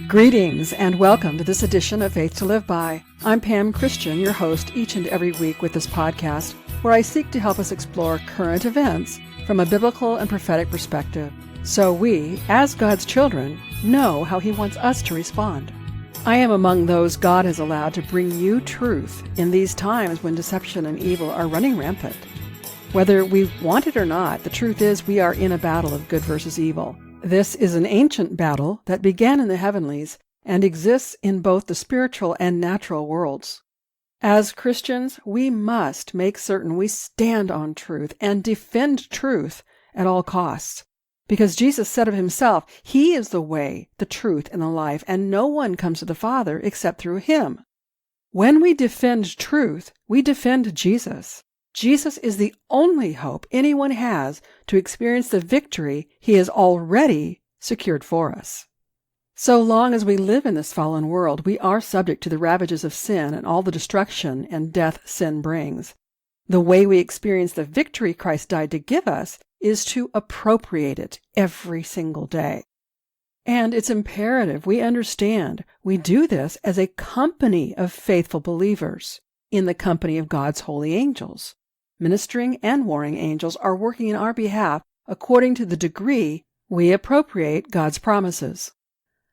Greetings and welcome to this edition of Faith to Live By. I'm Pam Christian, your host each and every week with this podcast, where I seek to help us explore current events from a biblical and prophetic perspective, so we, as God's children, know how He wants us to respond. I am among those God has allowed to bring you truth in these times when deception and evil are running rampant. Whether we want it or not, the truth is we are in a battle of good versus evil. This is an ancient battle that began in the heavenlies and exists in both the spiritual and natural worlds. As Christians, we must make certain we stand on truth and defend truth at all costs. Because Jesus said of Himself, He is the way, the truth, and the life, and no one comes to the Father except through Him. When we defend truth, we defend Jesus. Jesus is the only hope anyone has to experience the victory He has already secured for us. So long as we live in this fallen world, we are subject to the ravages of sin and all the destruction and death sin brings. The way we experience the victory Christ died to give us is to appropriate it every single day. And it's imperative we understand we do this as a company of faithful believers in the company of God's holy angels. Ministering and warring angels are working in our behalf according to the degree we appropriate God's promises.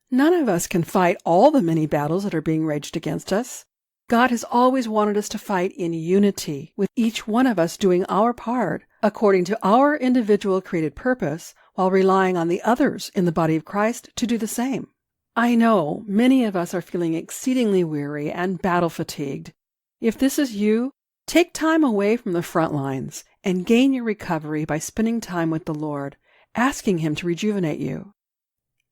None of us can fight all the many battles that are being waged against us. God has always wanted us to fight in unity, with each one of us doing our part according to our individual created purpose, while relying on the others in the body of Christ to do the same. I know many of us are feeling exceedingly weary and battle fatigued. If this is you, take time away from the front lines and gain your recovery by spending time with the Lord, asking Him to rejuvenate you.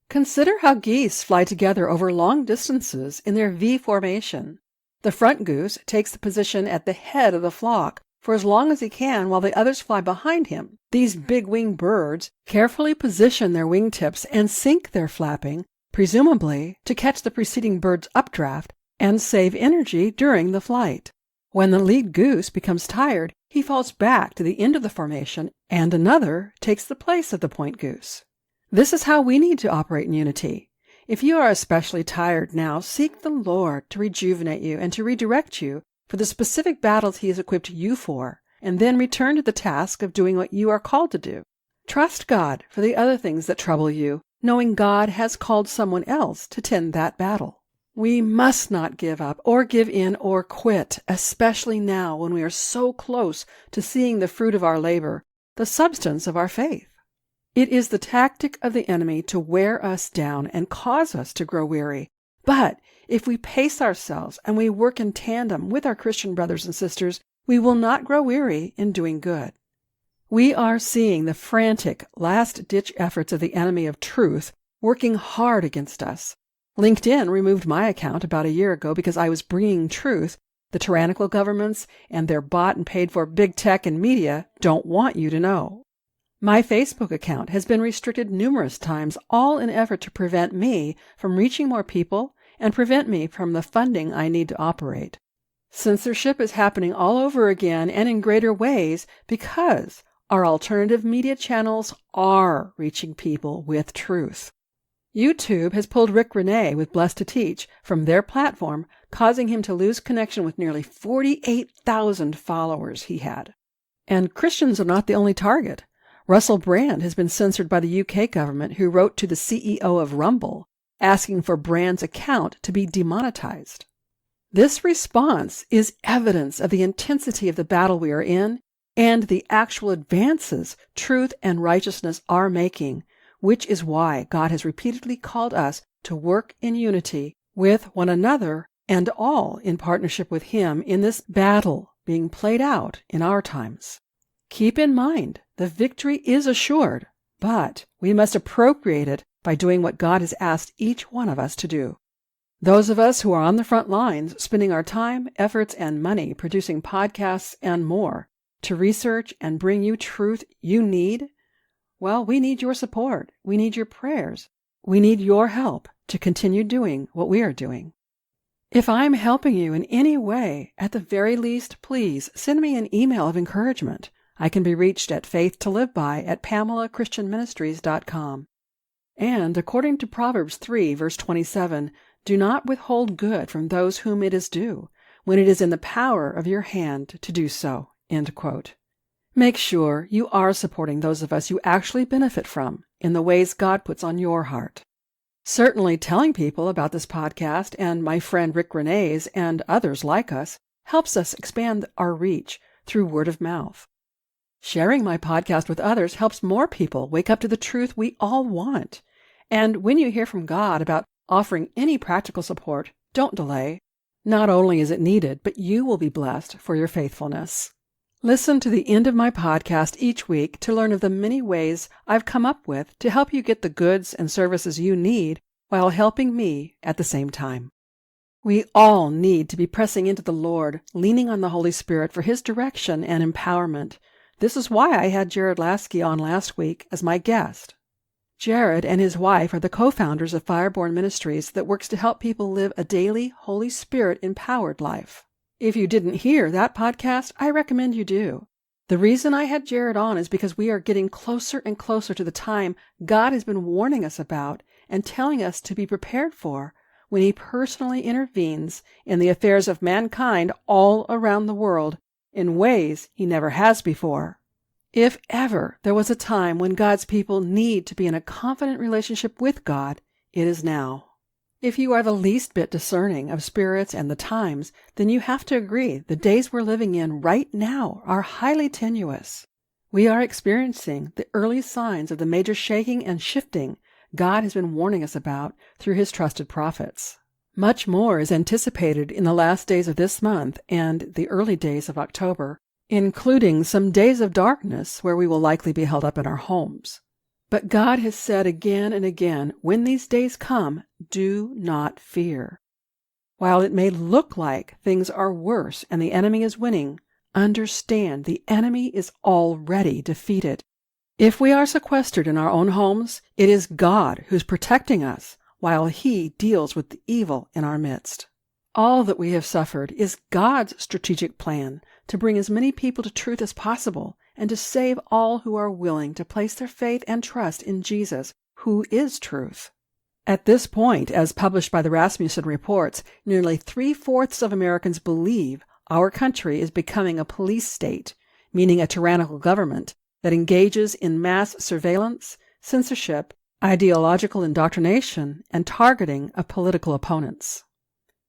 Consider how geese fly together over long distances in their V formation. The front goose takes the position at the head of the flock for as long as he can while the others fly behind him. These big-winged birds carefully position their wingtips and sink their flapping, presumably to catch the preceding bird's updraft and save energy during the flight. When the lead goose becomes tired, he falls back to the end of the formation, and another takes the place of the point goose. This is how we need to operate in unity. If you are especially tired now, seek the Lord to rejuvenate you and to redirect you for the specific battles He has equipped you for, and then return to the task of doing what you are called to do. Trust God for the other things that trouble you, knowing God has called someone else to tend that battle. We must not give up or give in or quit, especially now when we are so close to seeing the fruit of our labor, the substance of our faith. It is the tactic of the enemy to wear us down and cause us to grow weary. But if we pace ourselves and we work in tandem with our Christian brothers and sisters, we will not grow weary in doing good. We are seeing the frantic, last-ditch efforts of the enemy of truth working hard against us. LinkedIn removed my account about a year ago because I was bringing truth the tyrannical governments and their bought and paid for big tech and media don't want you to know. My Facebook account has been restricted numerous times, all in effort to prevent me from reaching more people and prevent me from the funding I need to operate. Censorship is happening all over again and in greater ways because our alternative media channels are reaching people with truth. YouTube has pulled Rick Renee with Blessed to Teach from their platform, causing him to lose connection with nearly 48,000 followers he had. And Christians are not the only target. Russell Brand has been censored by the UK government, who wrote to the CEO of Rumble, asking for Brand's account to be demonetized. This response is evidence of the intensity of the battle we are in and the actual advances truth and righteousness are making, which is why God has repeatedly called us to work in unity with one another and all in partnership with Him in this battle being played out in our times. Keep in mind, the victory is assured, but we must appropriate it by doing what God has asked each one of us to do. Those of us who are on the front lines, spending our time, efforts, and money producing podcasts and more to research and bring you truth you need, well, we need your support. We need your prayers. We need your help to continue doing what we are doing. If I'm helping you in any way, at the very least, please send me an email of encouragement. I can be reached at faithtoliveby@PamelaChristianMinistries.com. And according to Proverbs 3, verse 27, do not withhold good from those whom it is due, when it is in the power of your hand to do so. End quote. Make sure you are supporting those of us you actually benefit from in the ways God puts on your heart. Certainly telling people about this podcast and my friend Rick Renee's and others like us helps us expand our reach through word of mouth. Sharing my podcast with others helps more people wake up to the truth we all want. And when you hear from God about offering any practical support, don't delay. Not only is it needed, but you will be blessed for your faithfulness. Listen to the end of my podcast each week to learn of the many ways I've come up with to help you get the goods and services you need while helping me at the same time. We all need to be pressing into the Lord, leaning on the Holy Spirit for His direction and empowerment. This is why I had Jared Lasky on last week as my guest. Jared and his wife are the co-founders of Fireborn Ministries that works to help people live a daily, Holy Spirit-empowered life. If you didn't hear that podcast, I recommend you do. The reason I had Jared on is because we are getting closer and closer to the time God has been warning us about and telling us to be prepared for when He personally intervenes in the affairs of mankind all around the world in ways He never has before. If ever there was a time when God's people need to be in a confident relationship with God, it is now. If you are the least bit discerning of spirits and the times, then you have to agree the days we're living in right now are highly tenuous. We are experiencing the early signs of the major shaking and shifting God has been warning us about through His trusted prophets. Much more is anticipated in the last days of this month and the early days of October, including some days of darkness where we will likely be held up in our homes. But God has said again and again, when these days come, do not fear. While it may look like things are worse and the enemy is winning, understand the enemy is already defeated. If we are sequestered in our own homes, it is God who's protecting us while He deals with the evil in our midst. All that we have suffered is God's strategic plan to bring as many people to truth as possible and to save all who are willing to place their faith and trust in Jesus, who is truth. At this point, as published by the Rasmussen reports, nearly 3/4 of Americans believe our country is becoming a police state, meaning a tyrannical government that engages in mass surveillance, censorship, ideological indoctrination, and targeting of political opponents.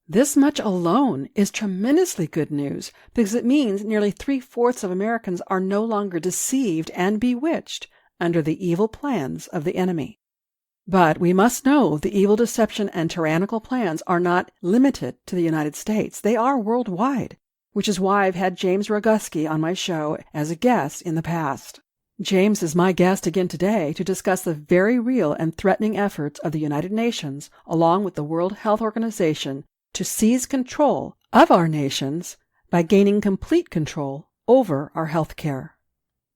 This much alone is tremendously good news because it means nearly 3/4 of Americans are no longer deceived and bewitched under the evil plans of the enemy. But we must know the evil deception and tyrannical plans are not limited to the United States. They are worldwide, which is why I've had James Roguski on my show as a guest in the past. James is my guest again today to discuss the very real and threatening efforts of the United Nations along with the World Health Organization to seize control of our nations by gaining complete control over our health care.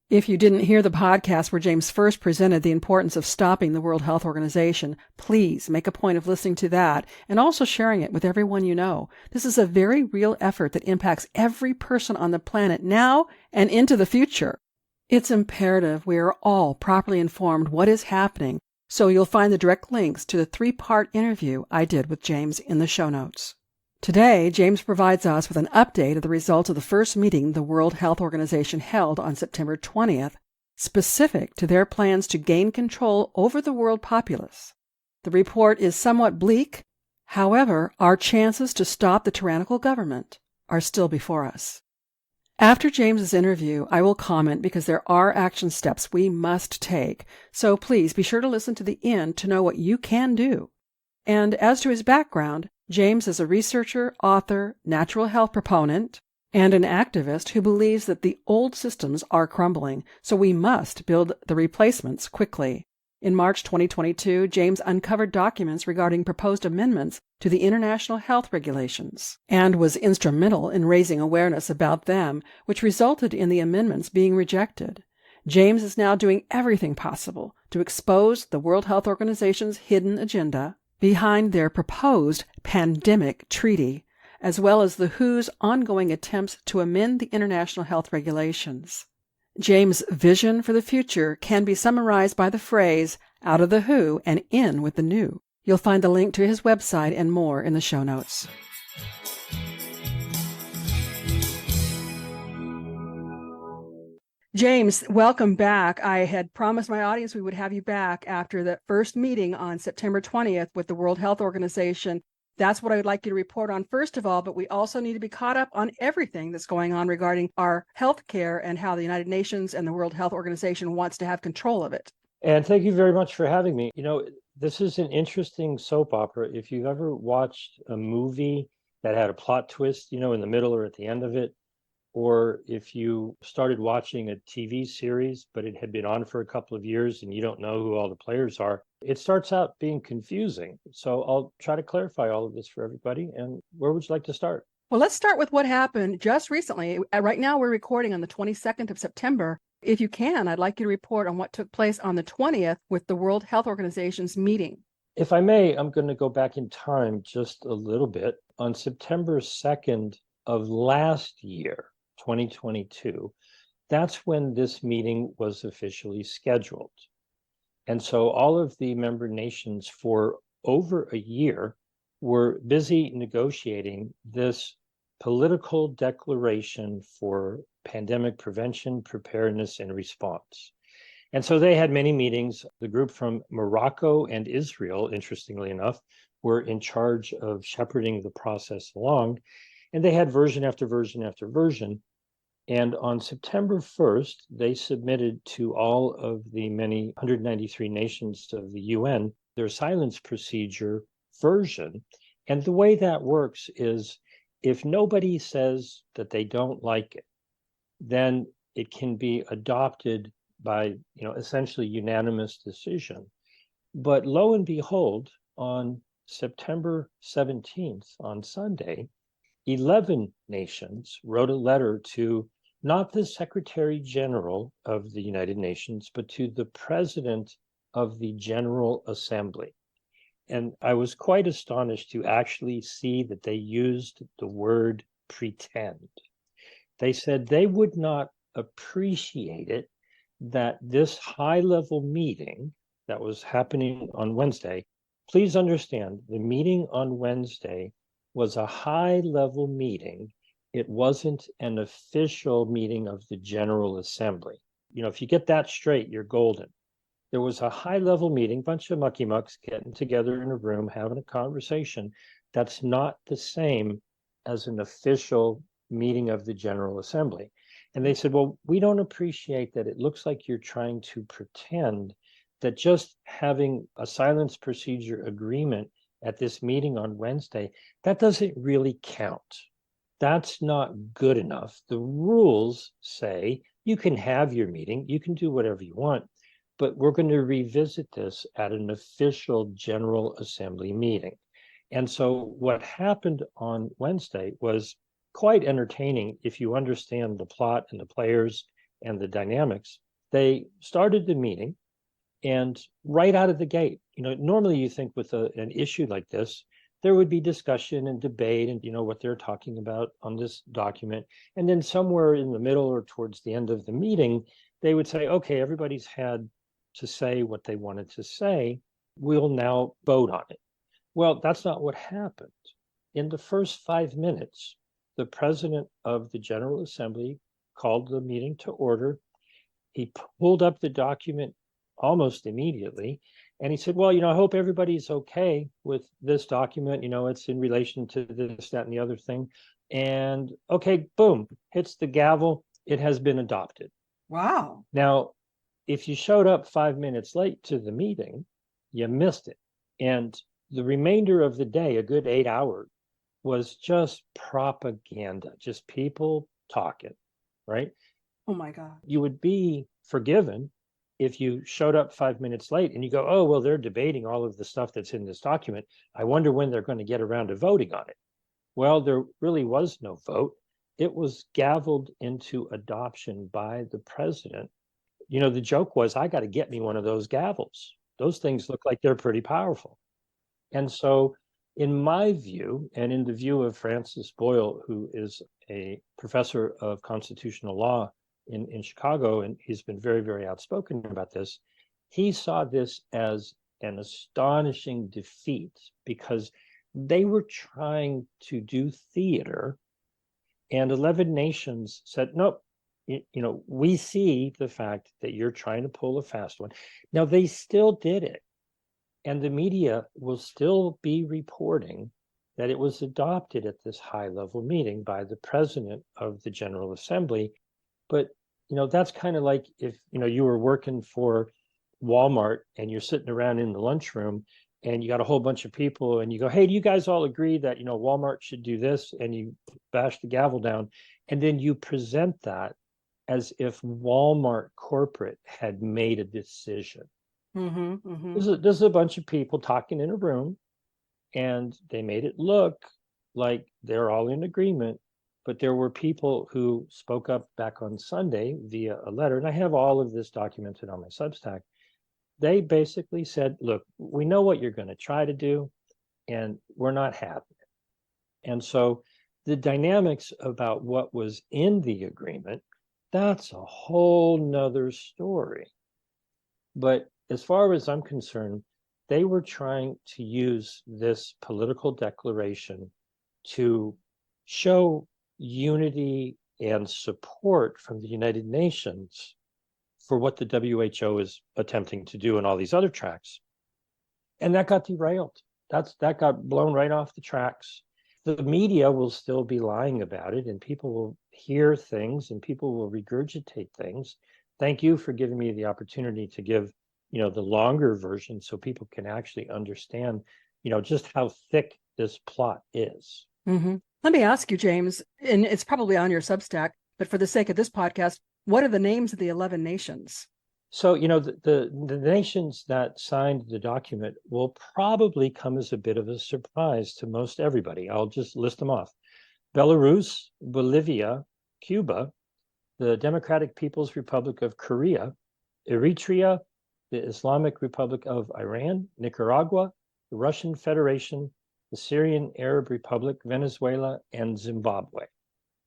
If you didn't hear the podcast where James first presented the importance of stopping the World Health Organization, please make a point of listening to that and also sharing it with everyone you know. This is a very real effort that impacts every person on the planet now and into the future. It's imperative we are all properly informed what is happening, so you'll find the direct links to the 3-part interview I did with James in the show notes. Today, James provides us with an update of the results of the first meeting the World Health Organization held on September 20th, specific to their plans to gain control over the world populace. The report is somewhat bleak. However, our chances to stop the tyrannical government are still before us. After James's interview, I will comment because there are action steps we must take, so please be sure to listen to the end to know what you can do. And as to his background, James is a researcher, author, natural health proponent, and an activist who believes that the old systems are crumbling, so we must build the replacements quickly. In March 2022, James uncovered documents regarding proposed amendments to the international health regulations and was instrumental in raising awareness about them, which resulted in the amendments being rejected. James is now doing everything possible to expose the World Health Organization's hidden agenda behind their proposed pandemic treaty, as well as the WHO's ongoing attempts to amend the international health regulations. James' vision for the future can be summarized by the phrase, out of the who and in with the new. You'll find the link to his website and more in the show notes. James, welcome back. I had promised my audience we would have you back after the first meeting on September 20th with the World Health Organization. That's what I would like you to report on first of all, but we also need to be caught up on everything that's going on regarding our health care and how the United Nations and the World Health Organization wants to have control of it. And thank you very much for having me. This is an interesting soap opera. If you've ever watched a movie that had a plot twist, in the middle or at the end of it, or if you started watching a TV series, but it had been on for a couple of years and you don't know who all the players are, it starts out being confusing. So I'll try to clarify all of this for everybody. And where would you like to start? Well, let's start with what happened just recently. Right now, we're recording on the 22nd of September. If you can, I'd like you to report on what took place on the 20th with the World Health Organization's meeting. If I may, I'm going to go back in time just a little bit. On September 2nd of last year, 2022, that's when this meeting was officially scheduled. And so all of the member nations for over a year were busy negotiating this political declaration for pandemic prevention, preparedness, and response. And so they had many meetings. The group from Morocco and Israel, interestingly enough, were in charge of shepherding the process along. And they had version after version after version. And on September 1st, they submitted to all of the many 193 nations of the UN their silence procedure version. And the way that works is if nobody says that they don't like it, then it can be adopted by, essentially unanimous decision. But lo and behold, on September 17th, on Sunday, 11 nations wrote a letter to not the Secretary General of the United Nations, but to the President of the General Assembly. And I was quite astonished to actually see that they used the word pretend. They said they would not appreciate it that this high-level meeting that was happening on Wednesday, please understand, the meeting on Wednesday was a high-level meeting. It wasn't an official meeting of the General Assembly. If you get that straight, you're golden. There was a high-level meeting, bunch of mucky mucks getting together in a room, having a conversation. That's not the same as an official meeting of the General Assembly. And they said, well, we don't appreciate that. It looks like you're trying to pretend that just having a silence procedure agreement at this meeting on Wednesday, that doesn't really count. That's not good enough. The rules say you can have your meeting, you can do whatever you want, but we're going to revisit this at an official General Assembly meeting. And so what happened on Wednesday was quite entertaining if you understand the plot and the players and the dynamics. They started the meeting, and right out of the gate, normally you think with an issue like this, there would be discussion and debate and, what they're talking about on this document. And then somewhere in the middle or towards the end of the meeting, they would say, okay, everybody's had to say what they wanted to say. We'll now vote on it. Well, that's not what happened. In the first 5 minutes, the president of the General Assembly called the meeting to order. He pulled up the document almost immediately. And he said, well, I hope everybody's okay with this document. It's in relation to this, that, and the other thing. And okay, boom, hits the gavel. It has been adopted. Wow. Now, if you showed up 5 minutes late to the meeting, you missed it. And the remainder of the day, a good 8 hours, was just propaganda, just people talking, right? Oh my God. You would be forgiven if you showed up 5 minutes late and you go, oh, well, they're debating all of the stuff that's in this document. I wonder when they're going to get around to voting on it. Well, there really was no vote. It was gavelled into adoption by the president. The joke was, I got to get me one of those gavels. Those things look like they're pretty powerful. And so in my view, and in the view of Francis Boyle, who is a professor of constitutional law in Chicago, and he's been very, very outspoken about this, he saw this as an astonishing defeat because they were trying to do theater, and 11 nations said, nope, we see the fact that you're trying to pull a fast one. Now, they still did it, and the media will still be reporting that it was adopted at this high-level meeting by the president of the General Assembly. But, that's kind of like if, you were working for Walmart and you're sitting around in the lunchroom and you got a whole bunch of people and you go, hey, do you guys all agree that, Walmart should do this? And you bash the gavel down, and then you present that as if Walmart corporate had made a decision. Mm-hmm, mm-hmm. This is a bunch of people talking in a room, and they made it look like they're all in agreement. But there were people who spoke up back on Sunday via a letter, and I have all of this documented on my Substack. They basically said, look, we know what you're going to try to do, and we're not having it. And so the dynamics about what was in the agreement, that's a whole nother story. But as far as I'm concerned, they were trying to use this political declaration to show unity and support from the United Nations for what the WHO is attempting to do in all these other tracks. And that got derailed. That got blown right off the tracks. The media will still be lying about it, and people will hear things and people will regurgitate things. Thank you for giving me the opportunity to give, the longer version so people can actually understand, just how thick this plot is. Mm-hmm. Let me ask you, James, and it's probably on your Substack, but for the sake of this podcast, what are the names of the 11 nations? So, the nations that signed the document will probably come as a bit of a surprise to most everybody. I'll just list them off. Belarus, Bolivia, Cuba, the Democratic People's Republic of Korea, Eritrea, the Islamic Republic of Iran, Nicaragua, the Russian Federation, the Syrian Arab Republic, Venezuela, and Zimbabwe.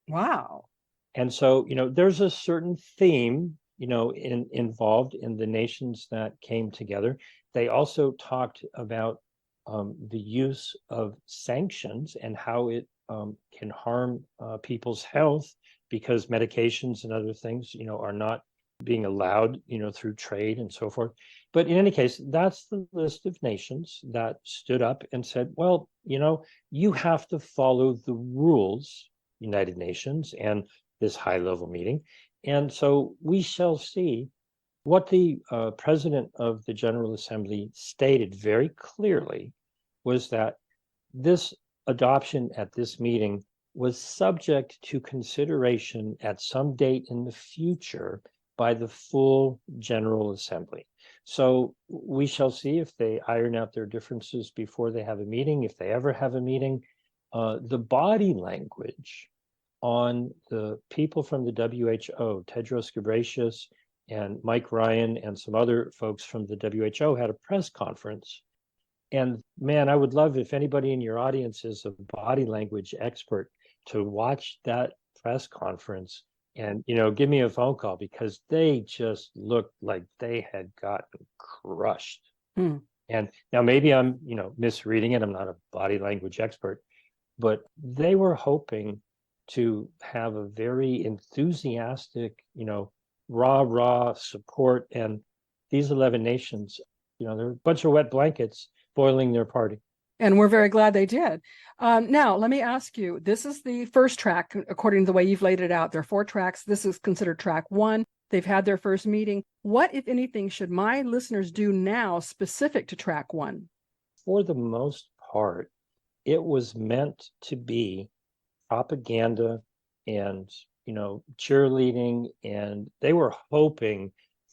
Wow. And so, there's a certain theme, involved in the nations that came together. They also talked about the use of sanctions and how it can harm people's health because medications and other things, are not being allowed, through trade and so forth. But in any case, that's the list of nations that stood up and said, well, you have to follow the rules, United Nations, and this high-level meeting. And so we shall see. What the president of the General Assembly stated very clearly was that this adoption at this meeting was subject to consideration at some date in the future by the full General Assembly. So we shall see if they iron out their differences before they have a meeting, if they ever have a meeting. The body language on the people from the WHO, Tedros Ghebreyesus and Mike Ryan and some other folks from the WHO had a press conference. And man, I would love if anybody in your audience is a body language expert to watch that press conference and, give me a phone call, because they just looked like they had gotten crushed. Hmm. And now maybe I'm, misreading it. I'm not a body language expert, but they were hoping to have a very enthusiastic, rah support. And these 11 nations, they're a bunch of wet blankets boiling their party. And we're very glad they did. Now, let me ask you, this is the first track, according to the way you've laid it out. There are 4 tracks. This is considered track 1. They've had their first meeting. What, if anything, should my listeners do now specific to track 1? For the most part, it was meant to be propaganda and, cheerleading, and they were hoping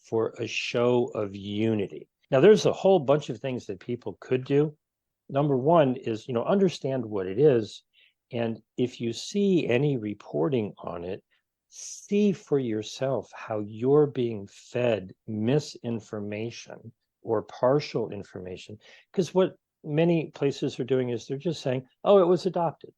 for a show of unity. Now, there's a whole bunch of things that people could do. Number one is, understand what it is. And if you see any reporting on it, see for yourself how you're being fed misinformation or partial information. Because what many places are doing is they're just saying, oh, it was adopted.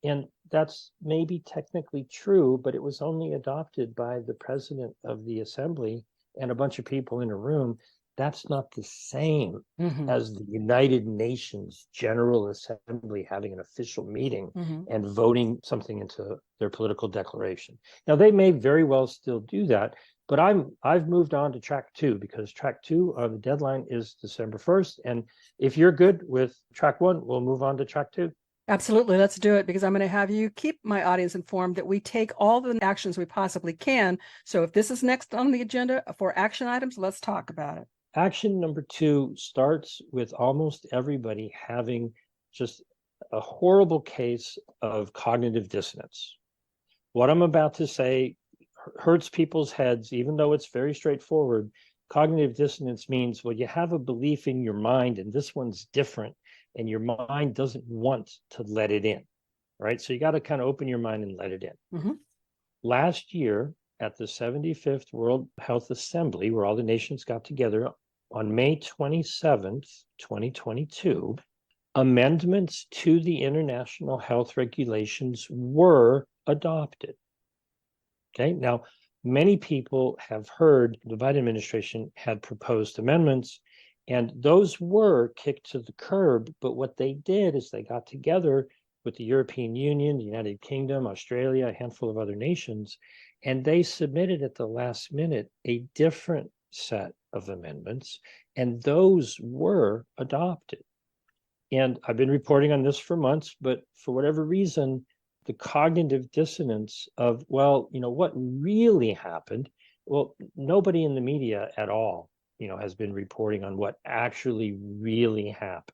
And that's maybe technically true, but it was only adopted by the president of the assembly and a bunch of people in a room. That's not the same Mm-hmm. as the United Nations General Assembly having an official meeting Mm-hmm. and voting something into their political declaration. Now, they may very well still do that, but I've moved on to track 2 because track 2, the deadline is December 1st. And if you're good with track 1, we'll move on to track 2. Absolutely. Let's do it, because I'm going to have you keep my audience informed that we take all the actions we possibly can. So if this is next on the agenda for action items, let's talk about it. Action number 2 starts with almost everybody having just a horrible case of cognitive dissonance. What I'm about to say hurts people's heads, even though it's very straightforward. Cognitive dissonance means, well, you have a belief in your mind and this one's different, and your mind doesn't want to let it in, right? So you got to kind of open your mind and let it in. Mm-hmm. Last year at the 75th World Health Assembly, where all the nations got together on May 27th, 2022, amendments to the international health regulations were adopted. Okay, now many people have heard the Biden administration had proposed amendments, and those were kicked to the curb. But what they did is they got together with the European Union, the United Kingdom, Australia, a handful of other nations, and they submitted at the last minute a different set of amendments, and those were adopted. And I've been reporting on this for months, but for whatever reason, the cognitive dissonance of, well, what really happened? Well, nobody in the media at all, has been reporting on what actually really happened.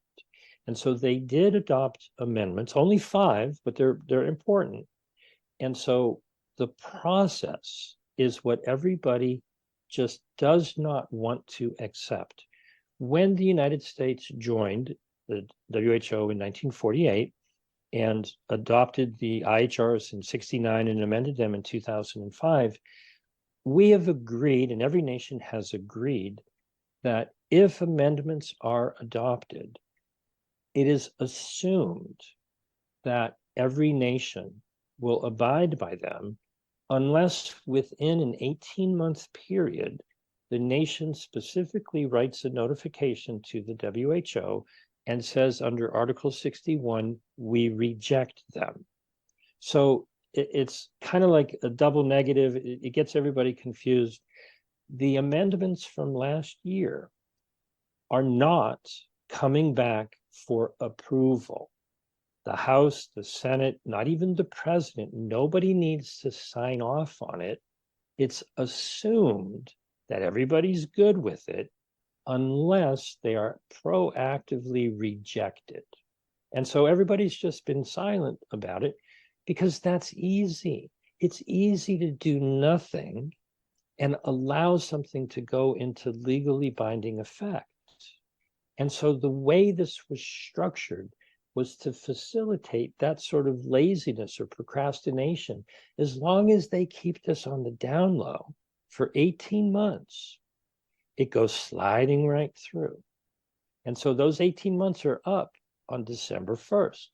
And so they did adopt amendments, only 5, but they're important. And so the process is what everybody just does not want to accept. When the United States joined the WHO in 1948 and adopted the IHRs in 69 and amended them in 2005, we have agreed, and every nation has agreed, that if amendments are adopted, it is assumed that every nation will abide by them unless within an 18-month period, the nation specifically writes a notification to the WHO and says under Article 61, we reject them. So it's kind of like a double negative. It gets everybody confused. The amendments from last year are not coming back for approval. The House, the Senate, not even the president, nobody needs to sign off on it. It's assumed that everybody's good with it unless they are proactively rejected. And so everybody's just been silent about it because that's easy. It's easy to do nothing and allow something to go into legally binding effect. And so the way this was structured was to facilitate that sort of laziness or procrastination. As long as they keep this on the down low for 18 months, it goes sliding right through. And so those 18 months are up on December 1st.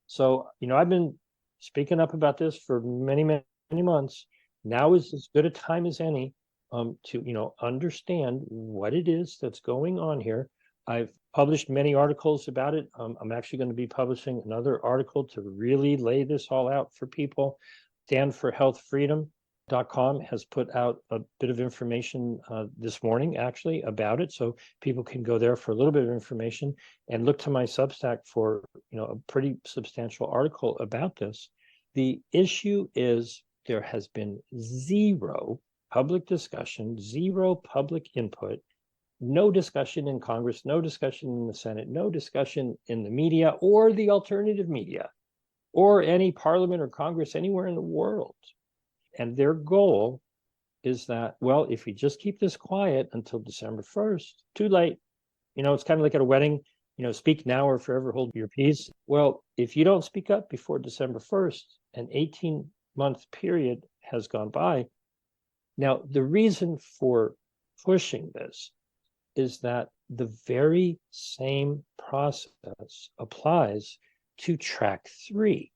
So, I've been speaking up about this for many, many months. Now is as good a time as any to, understand what it is that's going on here. I've published many articles about it. I'm actually going to be publishing another article to really lay this all out for people. StandForHealthFreedom.com has put out a bit of information this morning, actually, about it. So people can go there for a little bit of information and look to my Substack for, a pretty substantial article about this. The issue is there has been zero public discussion, zero public input, no discussion in Congress, no discussion in the Senate, no discussion in the media or the alternative media or any parliament or Congress anywhere in the world. And their goal is that, well, if we just keep this quiet until December 1st, too late. It's kind of like at a wedding, speak now or forever hold your peace. Well, if you don't speak up before December 1st, an 18-month period has gone by. Now, the reason for pushing this is that the very same process applies to track 3,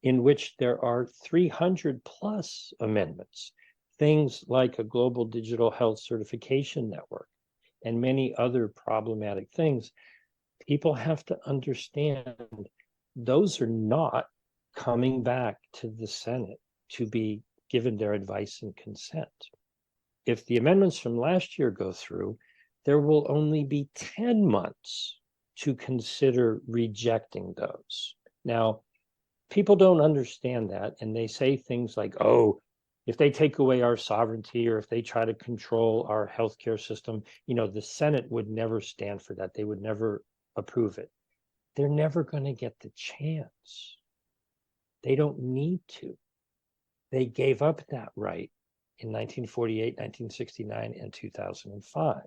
in which there are 300 plus amendments, things like a global digital health certification network and many other problematic things, people have to understand those are not coming back to the Senate to be given their advice and consent. If the amendments from last year go through, there will only be 10 months to consider rejecting those. Now, people don't understand that, and they say things like, oh, if they take away our sovereignty or if they try to control our healthcare system, the Senate would never stand for that. They would never approve it. They're never going to get the chance. They don't need to. They gave up that right in 1948, 1969, and 2005.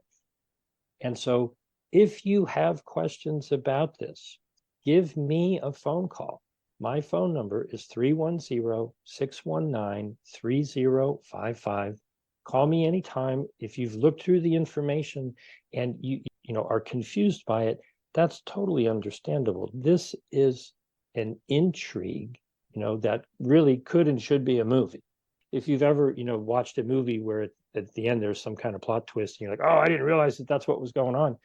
And so if you have questions about this, give me a phone call. My phone number is 310-619-3055. Call me anytime. If you've looked through the information and you are confused by it, that's totally understandable. This is an intrigue, that really could and should be a movie. If you've ever, watched a movie where at the end there's some kind of plot twist and you're like, oh, I didn't realize that that's what was going on.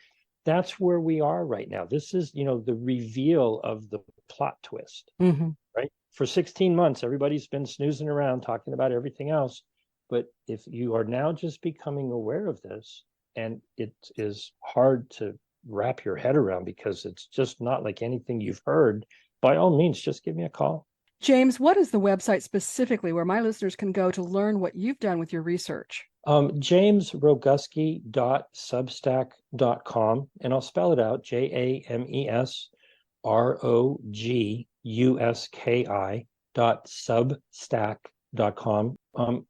That's where we are right now. This is, the reveal of the plot twist, right? For 16 months, everybody's been snoozing around talking about everything else. But if you are now just becoming aware of this, and it is hard to wrap your head around because it's just not like anything you've heard, by all means, just give me a call. James, what is the website specifically where my listeners can go to learn what you've done with your research? JamesRoguski.substack.com, and I'll spell it out, JamesRoguski.substack.com.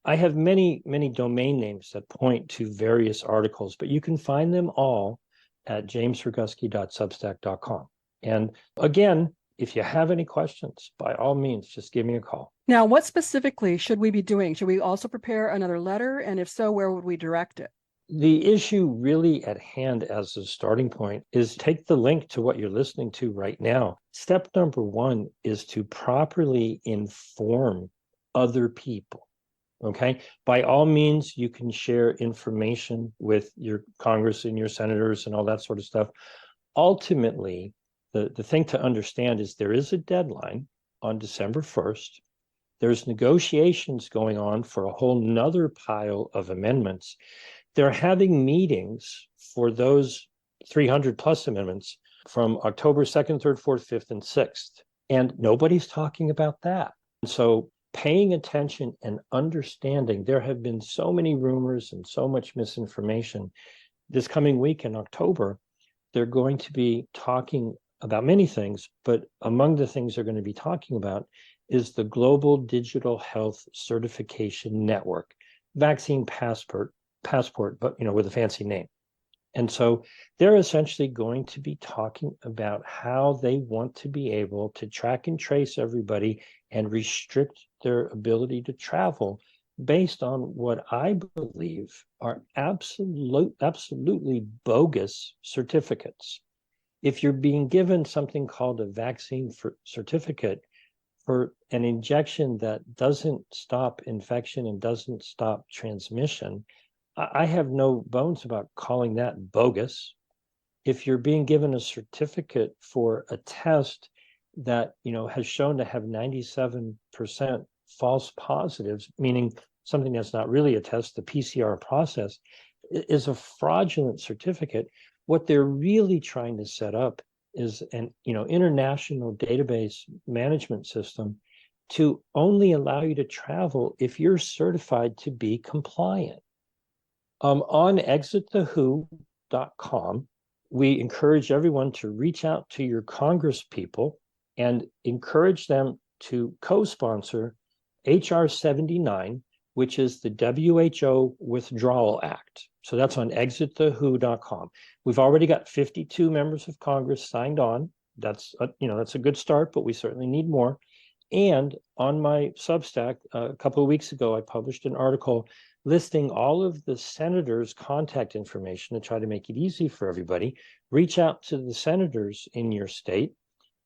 I have many, many domain names that point to various articles, but you can find them all at JamesRoguski.substack.com. And again, if you have any questions, by all means, just give me a call. Now, what specifically should we be doing? Should we also prepare another letter? And if so, where would we direct it? The issue really at hand as a starting point is take the link to what you're listening to right now. Step number one is to properly inform other people. Okay. By all means, you can share information with your Congress and your senators and all that sort of stuff. Ultimately, the thing to understand is there is a deadline on December 1st. There's negotiations going on for a whole nother pile of amendments. They're having meetings for those 300 plus amendments from October 2nd, 3rd, 4th, 5th, and 6th. And nobody's talking about that. And so paying attention and understanding, there have been so many rumors and so much misinformation. This coming week in October, they're going to be talking about many things, but among the things they're going to be talking about is the Global Digital Health Certification Network, Vaccine Passport, but with a fancy name. And so they're essentially going to be talking about how they want to be able to track and trace everybody and restrict their ability to travel based on what I believe are absolutely bogus certificates. If you're being given something called a vaccine certificate for an injection that doesn't stop infection and doesn't stop transmission, I have no bones about calling that bogus. If you're being given a certificate for a test that has shown to have 97% false positives, meaning something that's not really a test, the PCR process, is a fraudulent certificate. What they're really trying to set up is an international database management system to only allow you to travel if you're certified to be compliant. On exitthewho.com, we encourage everyone to reach out to your Congress people and encourage them to co-sponsor HR 79, which is the WHO Withdrawal Act. So that's on exitthewho.com. We've already got 52 members of Congress signed on. That's a good start, but we certainly need more. And on my Substack, a couple of weeks ago, I published an article listing all of the senators' contact information to try to make it easy for everybody. Reach out to the senators in your state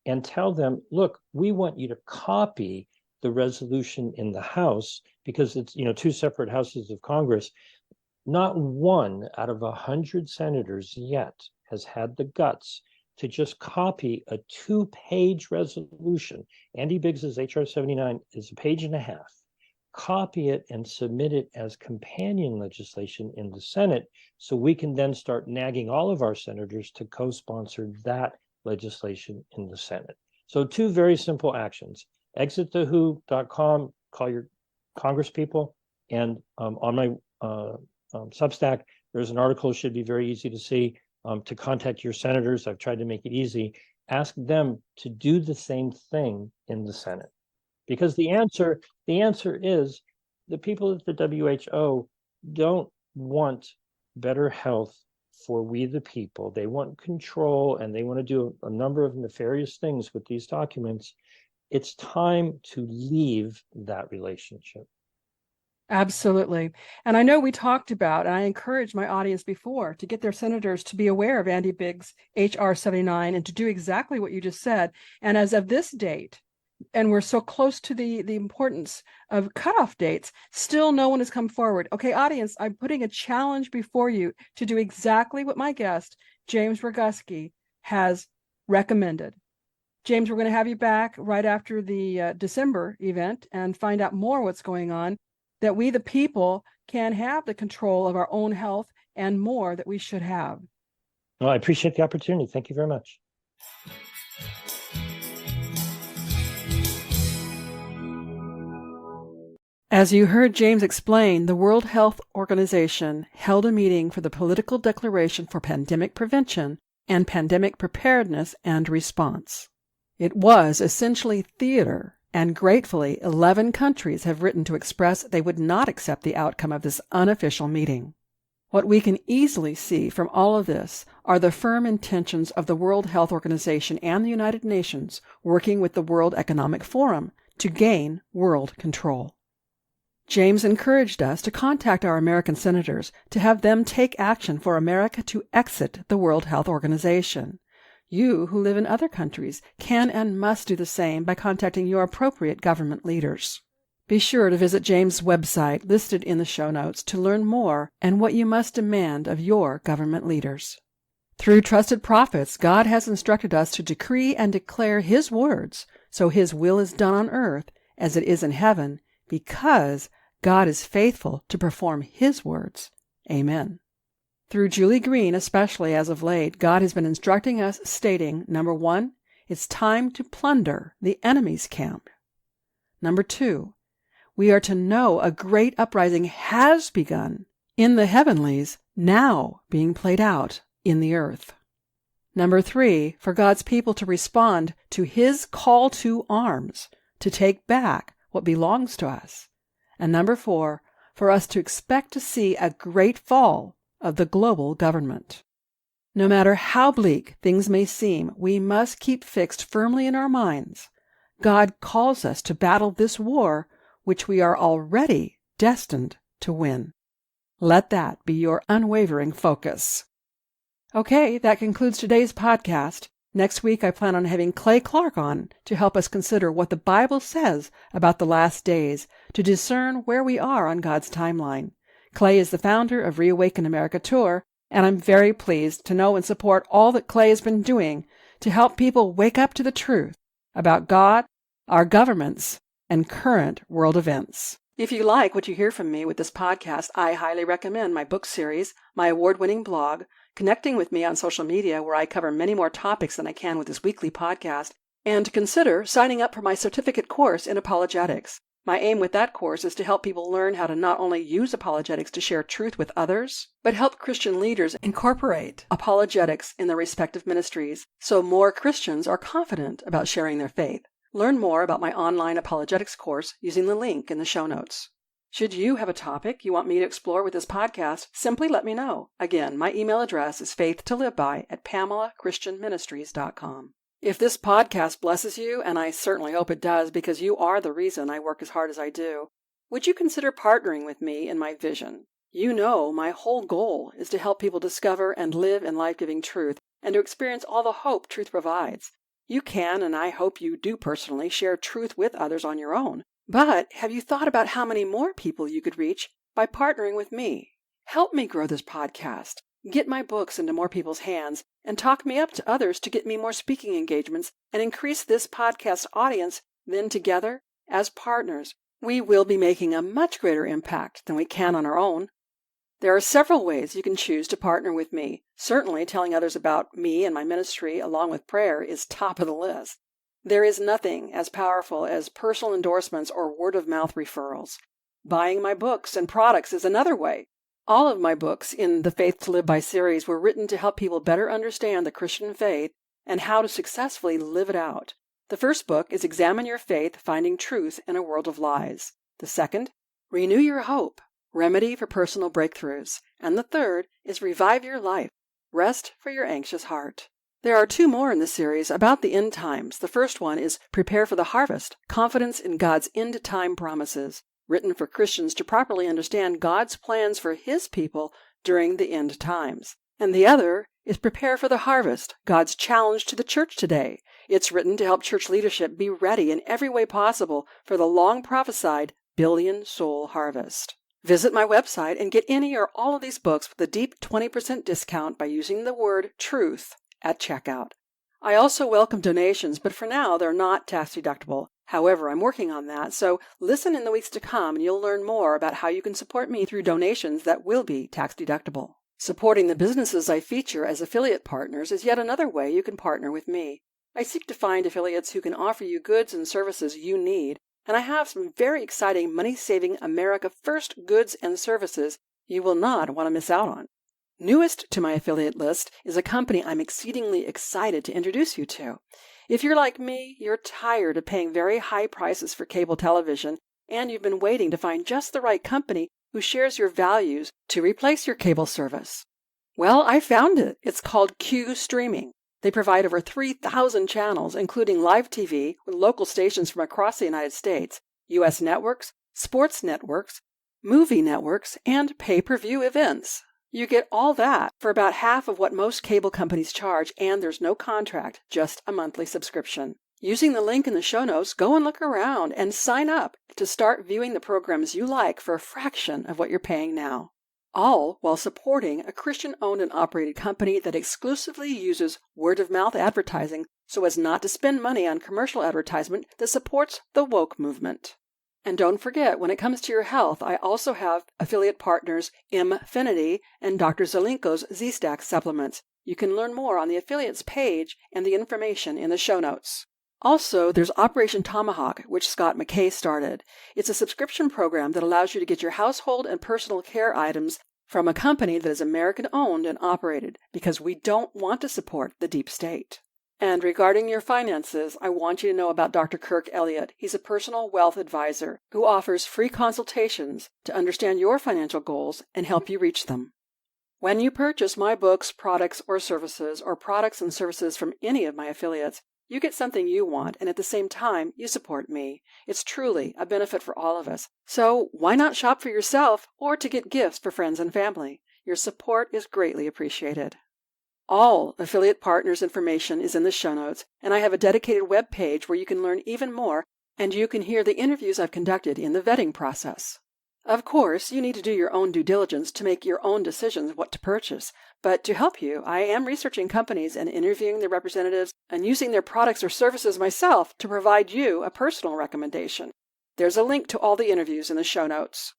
and tell them, look, we want you to copy the resolution in the House because it's, two separate houses of Congress. Not one out of 100 senators yet has had the guts to just copy a 2-page resolution. Andy Biggs's H.R. 79 is a page and a half. Copy it and submit it as companion legislation in the Senate so we can then start nagging all of our senators to co-sponsor that legislation in the Senate. So 2 very simple actions. Exit thewho.com, call your congresspeople, and on my Substack, there's an article, should be very easy to see, to contact your senators. I've tried to make it easy. Ask them to do the same thing in the Senate. Because the answer is the people at the WHO don't want better health for we the people. They want control, and they want to do a number of nefarious things with these documents. It's time to leave that relationship. Absolutely. And I know we talked about, and I encouraged my audience before to get their senators to be aware of Andy Biggs' H.R. 79 and to do exactly what you just said. And as of this date, and we're so close to the importance of cutoff dates, still no one has come forward. Okay, audience, I'm putting a challenge before you to do exactly what my guest, James Roguski, has recommended. James, we're going to have you back right after the December event and find out more what's going on, that we, the people, can have the control of our own health and more that we should have. Well, I appreciate the opportunity. Thank you very much. As you heard James explain, the World Health Organization held a meeting for the Political Declaration for Pandemic Prevention and Pandemic Preparedness and Response. It was essentially theater, and gratefully 11 countries have written to express they would not accept the outcome of this unofficial meeting. What we can easily see from all of this are the firm intentions of the World Health Organization and the United Nations working with the World Economic Forum to gain world control. James encouraged us to contact our American senators to have them take action for America to exit the World Health Organization. You who live in other countries can and must do the same by contacting your appropriate government leaders. Be sure to visit James' website listed in the show notes to learn more and what you must demand of your government leaders. Through trusted prophets, God has instructed us to decree and declare His words so His will is done on earth as it is in heaven, because God is faithful to perform His words. Amen. Through Julie Green, especially as of late, God has been instructing us, stating, number 1, it's time to plunder the enemy's camp. Number 2, we are to know a great uprising has begun in the heavenlies, now being played out in the earth. Number 3, for God's people to respond to His call to arms, to take back what belongs to us. And number 4, for us to expect to see a great fall of the global government. No matter how bleak things may seem, we must keep fixed firmly in our minds. God calls us to battle this war, which we are already destined to win. Let that be your unwavering focus. Okay, that concludes today's podcast. Next week, I plan on having Clay Clark on to help us consider what the Bible says about the last days, to discern where we are on God's timeline. Clay is the founder of Reawaken America Tour, and I'm very pleased to know and support all that Clay has been doing to help people wake up to the truth about God, our governments, and current world events. If you like what you hear from me with this podcast, I highly recommend my book series, my award-winning blog, connecting with me on social media where I cover many more topics than I can with this weekly podcast, and consider signing up for my certificate course in apologetics. My aim with that course is to help people learn how to not only use apologetics to share truth with others, but help Christian leaders incorporate apologetics in their respective ministries so more Christians are confident about sharing their faith. Learn more about my online apologetics course using the link in the show notes. Should you have a topic you want me to explore with this podcast, simply let me know. Again, my email address is faithtoliveby@PamelaChristianMinistries.com. If this podcast blesses you, and I certainly hope it does because you are the reason I work as hard as I do, would you consider partnering with me in my vision? You know my whole goal is to help people discover and live in life-giving truth and to experience all the hope truth provides. You can, and I hope you do personally, share truth with others on your own. But have you thought about how many more people you could reach by partnering with me? Help me grow this podcast, get my books into more people's hands, and talk me up to others to get me more speaking engagements and increase this podcast audience. Then together, as partners, we will be making a much greater impact than we can on our own. There are several ways you can choose to partner with me. Certainly, telling others about me and my ministry along with prayer is top of the list. There is nothing as powerful as personal endorsements or word-of-mouth referrals. Buying my books and products is another way. All of my books in the Faith to Live By series were written to help people better understand the Christian faith and how to successfully live it out. The first book is Examine Your Faith, Finding Truth in a World of Lies. The second, Renew Your Hope, Remedy for Personal Breakthroughs. And the third is Revive Your Life, Rest for Your Anxious Heart. There are two more in the series about the end times. The first one is Prepare for the Harvest, Confidence in God's End-Time Promises, written for Christians to properly understand God's plans for His people during the end times. And the other is Prepare for the Harvest, God's Challenge to the Church Today. It's written to help church leadership be ready in every way possible for the long-prophesied billion-soul harvest. Visit my website and get any or all of these books with a deep 20% discount by using the word TRUTH at checkout. I also welcome donations, but for now they're not tax-deductible. However, I'm working on that, so listen in the weeks to come and you'll learn more about how you can support me through donations that will be tax-deductible. Supporting the businesses I feature as affiliate partners is yet another way you can partner with me. I seek to find affiliates who can offer you goods and services you need, and I have some very exciting money-saving America First goods and services you will not want to miss out on. Newest to my affiliate list is a company I'm exceedingly excited to introduce you to. If you're like me, you're tired of paying very high prices for cable television, and you've been waiting to find just the right company who shares your values to replace your cable service. Well, I found it. It's called Q Streaming. They provide over 3,000 channels, including live TV with local stations from across the United States, U.S. networks, sports networks, movie networks, and pay-per-view events. You get all that for about half of what most cable companies charge, and there's no contract, just a monthly subscription. Using the link in the show notes, go and look around and sign up to start viewing the programs you like for a fraction of what you're paying now. All while supporting a Christian-owned and operated company that exclusively uses word-of-mouth advertising so as not to spend money on commercial advertisement that supports the woke movement. And don't forget, when it comes to your health, I also have affiliate partners Mfinity and Dr. Zelenko's Z-Stack supplements. You can learn more on the affiliates page and the information in the show notes. Also, there's Operation Tomahawk, which Scott McKay started. It's a subscription program that allows you to get your household and personal care items from a company that is American-owned and operated, because we don't want to support the deep state. And regarding your finances, I want you to know about Dr. Kirk Elliott. He's a personal wealth advisor who offers free consultations to understand your financial goals and help you reach them. When you purchase my books, products, or services, or products and services from any of my affiliates, you get something you want, and at the same time, you support me. It's truly a benefit for all of us. So why not shop for yourself or to get gifts for friends and family? Your support is greatly appreciated. All affiliate partners information is in the show notes, and I have a dedicated web page where you can learn even more, and you can hear the interviews I've conducted in the vetting process. Of course, you need to do your own due diligence to make your own decisions what to purchase, but to help you, I am researching companies and interviewing their representatives and using their products or services myself to provide you a personal recommendation. There's a link to all the interviews in the show notes.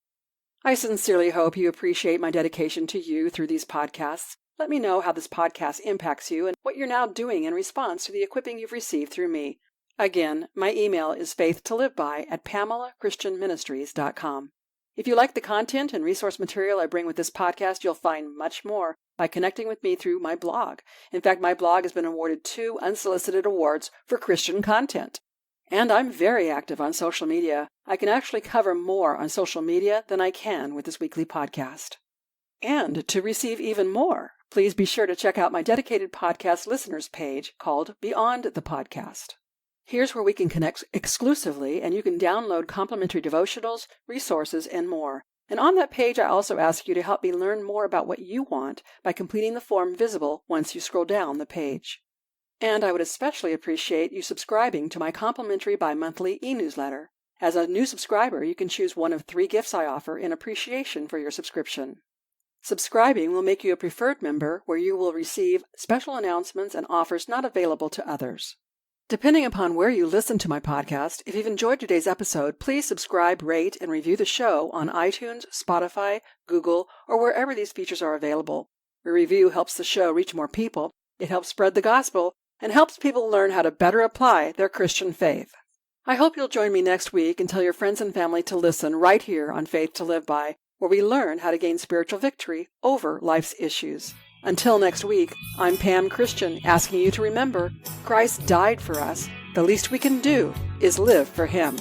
I sincerely hope you appreciate my dedication to you through these podcasts. Let me know how this podcast impacts you and what you're now doing in response to the equipping you've received through me. Again, my email is faithtoliveby@PamelaChristianMinistries.com. If you like the content and resource material I bring with this podcast, you'll find much more by connecting with me through my blog. In fact, my blog has been awarded 2 unsolicited awards for Christian content. And I'm very active on social media. I can actually cover more on social media than I can with this weekly podcast. And to receive even more, please be sure to check out my dedicated podcast listeners page called Beyond the Podcast. Here's where we can connect exclusively, and you can download complimentary devotionals, resources, and more. And on that page, I also ask you to help me learn more about what you want by completing the form visible once you scroll down the page. And I would especially appreciate you subscribing to my complimentary bi-monthly e-newsletter. As a new subscriber, you can choose one of 3 gifts I offer in appreciation for your subscription. Subscribing will make you a preferred member where you will receive special announcements and offers not available to others. Depending upon where you listen to my podcast, if you've enjoyed today's episode, please subscribe, rate, and review the show on iTunes, Spotify, Google, or wherever these features are available. A review helps the show reach more people, it helps spread the gospel, and helps people learn how to better apply their Christian faith. I hope you'll join me next week and tell your friends and family to listen right here on Faith to Live By, where we learn how to gain spiritual victory over life's issues. Until next week, I'm Pam Christian, asking you to remember, Christ died for us. The least we can do is live for Him.